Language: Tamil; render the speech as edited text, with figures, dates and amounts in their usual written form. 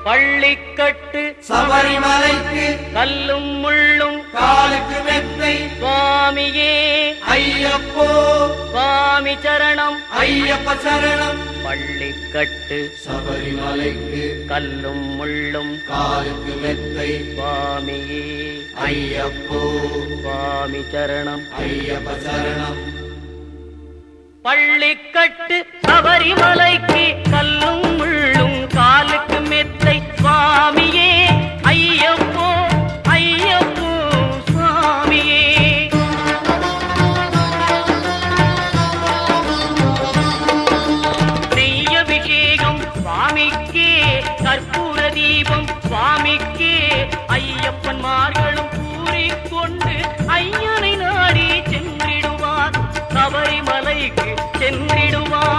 பள்ளிக்கட்டு சபரிமலைக்கு கல்லும் முள்ளும் காலுக்கு மெத்தை சுவாமியே ஐயப்போ சுவாமி சரணம் ஐயப்ப சரணம். பள்ளிக்கட்டு சபரிமலைக்கு கல்லும் முள்ளும் காலுக்கு மெத்தை சுவாமியே ஐயப்போ சுவாமி சரணம் ஐயப்ப சரணம். பள்ளிக்கட்டு சபரிமலைக்கு கல்லும் முள்ளும் காலுக்கு மெத்தை சுவாமியே ஐயப்போ ஐயப்போ சுவாமியே. நெய்யபிஷேகம் சுவாமிக்கே கற்பூர தீபம் சுவாமிக்கே ஐயப்பன்மார்களும் கூறிக்கொண்டு ஐயனை நாடி சென்றிடுவார் சபரிமலைக்கு சென்றிடுவார்.